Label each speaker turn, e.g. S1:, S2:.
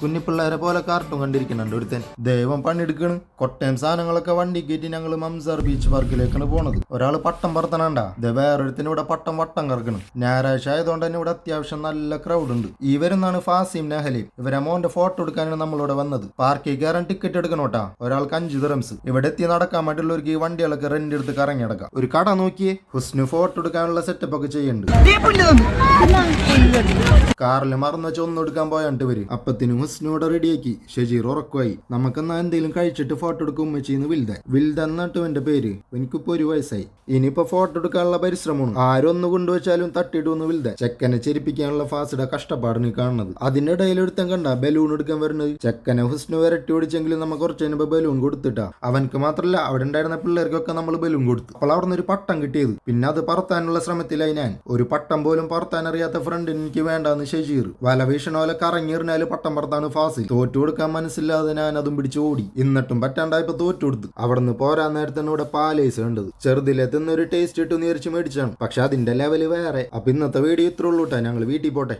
S1: കുഞ്ഞിപ്പിള്ളേരെ പോലെ കാർട്ടൂൺ കണ്ടിരിക്കുന്നുണ്ട് ഒരുത്തൻ. ദൈവം പണിയെടുക്കണ്. കൊട്ടയം സാധനങ്ങളൊക്കെ വണ്ടി കയറ്റി ഞങ്ങൾ മംസാർ ബീച്ച് പാർക്കിലേക്കാണ് പോണത്. ഒരാൾ പട്ടം പറത്തണണ്ട, വേറൊരുത്തിന് ഇവിടെ വട്ടം കറക്കണം. ഞായറാഴ്ച ആയതുകൊണ്ട് തന്നെ ഇവിടെ അത്യാവശ്യം നല്ല ക്രൗഡ് ഉണ്ട്. ഇവരെന്നാണ് ഫാസിം നഹലി. ഇവരെ മോന്റെ ഫോട്ടോ എടുക്കാനാണ് നമ്മളിവിടെ വന്നത്. പാർക്കിൽ കയറാൻ ടിക്കറ്റ് എടുക്കണോട്ടാ. ഒരാൾക്ക് 5 ദിറംസ്. ഇവിടെ എത്തി നടക്കാൻ വേണ്ടിയുള്ളവർക്ക് ഈ വണ്ടികളൊക്കെ റെന്റ് എടുത്ത് കറങ്ങി നടക്കാം. ഒരു കട നോക്കിയേ, ഹുസ്നു ഫോട്ടോ എടുക്കാനുള്ള സെറ്റപ്പ് ഒക്കെ ചെയ്യുന്നുണ്ട്. കാറിൽ മറന്നു വെച്ച് ഒന്നും എടുക്കാൻ പോയാണ്ട് ഇവര്. അപ്പത്തിനും ഹുസ്നോടെ റെഡിയാക്കി. ഷജീർ ഉറക്കുമായി. നമുക്കെന്നാ എന്തെങ്കിലും കഴിച്ചിട്ട് ഫോട്ടോ എടുക്കും ഉമ്മച്ചിന്ന് വിൽദ എന്നിട്ട് എന്റെ പേര്. എനിക്കിപ്പോ 1 വയസ്സായി. ഇനിയിപ്പോ ഫോട്ടോ എടുക്കാനുള്ള പരിശ്രമമാണ്. ആരൊന്നു കൊണ്ടുവച്ചാലും തട്ടിയിട്ടൊന്ന് വിൽദ. ചെക്കനെ ചെരിപ്പിക്കാനുള്ള ഫാസിയുടെ കഷ്ടപ്പാടിന് കാണുന്നത്. അതിന്റെ ഇടയിൽ ഒരുത്തൻ കണ്ട ബലൂൺ എടുക്കാൻ വരുന്നത്. ചെക്കനെ ഹുസ്നു വരട്ടി ഓടിച്ചെങ്കിലും നമ്മൾ കുറച്ച് കഴിഞ്ഞപ്പോ ബലൂൺ കൊടുത്തിട്ടാ. അവനക്ക് മാത്രല്ല അവിടെ ഉണ്ടായിരുന്ന പിള്ളേർക്കൊക്കെ നമ്മൾ ബലൂൺ കൊടുത്തു. അപ്പോൾ അവിടെ നിന്ന് ഒരു പട്ടം കിട്ടിയത്. പിന്നെ അത് പറത്താനുള്ള ശ്രമത്തിലായി ഞാൻ. ഒരു പട്ടം പോലും പറത്താൻ അറിയാത്ത ഫ്രണ്ടിന് എനിക്ക് വേണ്ടാന്ന് ഷജീർ. വല വീഷണ പോലെ കറങ്ങിയിരുന്നാല് പട്ടം പറത്താണ് ഫാസിൽ. തോറ്റു കൊടുക്കാൻ മനസ്സില്ലാതെ ഞാൻ അതും പിടിച്ച് ഓടി. എന്നിട്ടും പറ്റാണ്ടായപ്പോ തോറ്റു കൊടുത്തു. അവിടെ നിന്ന് പോരാൻ നേരത്താണ് ഇവിടെ പാലേസ് കണ്ടത്. ചെറുതിലെത്തുന്ന ഒരു ടേസ്റ്റ് ഇട്ട് നീരിച്ച് മേടിച്ചാണ്. പക്ഷെ അതിന്റെ ലെവല് വേറെ. അപ്പൊ ഇന്നത്തെ വീഡിയോ ഇത്ര ഉള്ളൂട്ടാ. ഞങ്ങൾ വീട്ടിൽ പോട്ടെ.